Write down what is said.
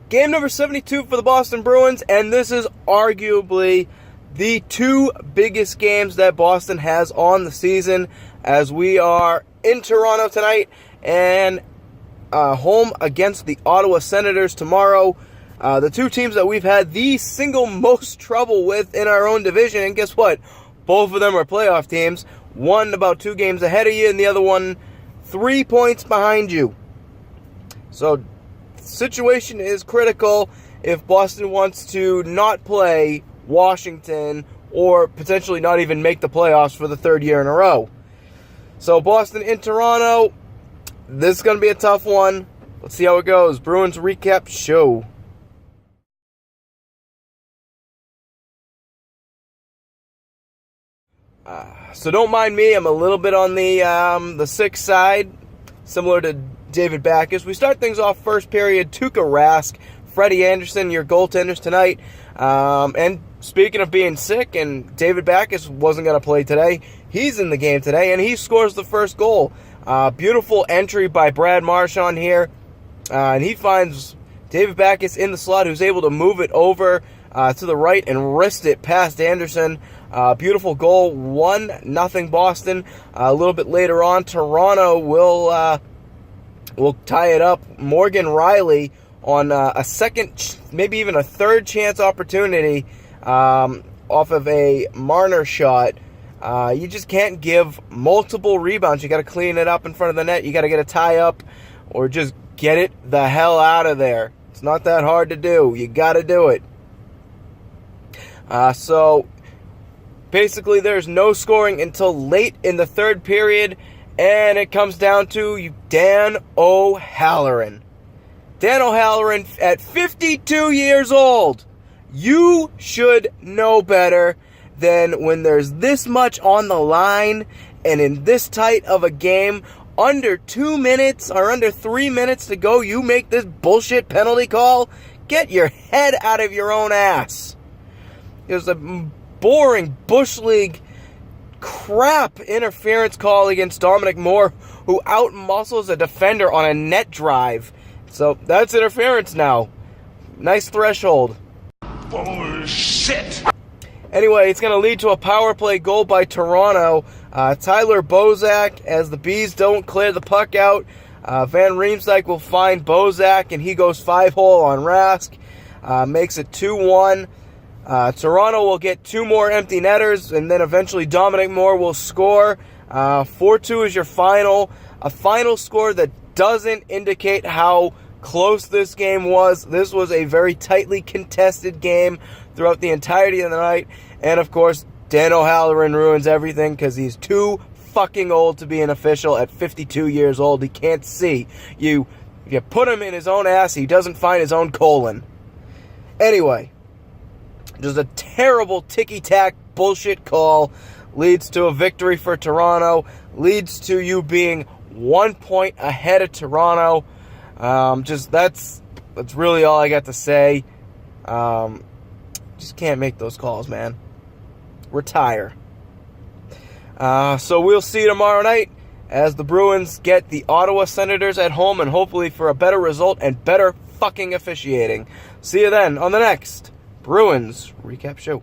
Game number 72 for the Boston Bruins, and this is arguably the two biggest games that Boston has on the season, as we are in Toronto tonight and home against the Ottawa Senators tomorrow. The two teams that we've had the single most trouble with in our own division, and guess what? Both of them are playoff teams. One about 2 games ahead of you, and the other one 3 points behind you. So, the situation is critical if Boston wants to not play Washington or potentially not even make the playoffs for the 3rd year in a row. So, Boston in Toronto, this is going to be a tough one. Let's see how it goes. Bruins Recap Show. So don't mind me, I'm a little bit on the sick side, similar to David Backes. We start things off first period, Tuukka Rask, Freddie Anderson, your goaltenders tonight. And speaking of being sick, and David Backes wasn't going to play today, he's in the game today, and he scores the first goal. Beautiful entry by Brad Marchand here, and he finds David Backes in the slot, who's able to move it over to the right and wrist it past Anderson. Beautiful goal, 1-0 Boston. A little bit later on, Toronto will tie it up. Morgan Riley on a second, maybe even a third chance opportunity off of a Marner shot. You just can't give multiple rebounds. You got to clean it up in front of the net. You got to get a tie up or just get it the hell out of there. It's not that hard to do. You got to do it. So basically, there's no scoring until late in the 3rd period, and it comes down to Dan O'Halloran. Dan O'Halloran, at 52 years old, you should know better than when there's this much on the line and in this tight of a game, under 2 minutes or under 3 minutes to go, you make this bullshit penalty call? Get your head out of your own ass. It was a boring Bush League crap interference call against Dominic Moore, who out-muscles a defender on a net drive. So that's interference now. Nice threshold. Bullshit! Anyway, it's going to lead to a power play goal by Toronto. Tyler Bozak, as the Bees don't clear the puck out. Van Riemsdyk will find Bozak, and he goes 5-hole on Rask. Makes it 2-1. Toronto will get 2 more empty netters, and then eventually Dominic Moore will score. 4-2 is your final. A final score that doesn't indicate how close this game was. This was a very tightly contested game throughout the entirety of the night. And, of course, Dan O'Halloran ruins everything because he's too fucking old to be an official at 52 years old. He can't see. If you put him in his own ass, he doesn't find his own colon. Anyway, just a terrible ticky-tack bullshit call leads to a victory for Toronto, leads to you being 1 point ahead of Toronto. That's really all I got to say. Just can't make those calls, man. Retire. So we'll see you tomorrow night as the Bruins get the Ottawa Senators at home, and hopefully for a better result and better fucking officiating. See you then on the next Bruins Recap Show.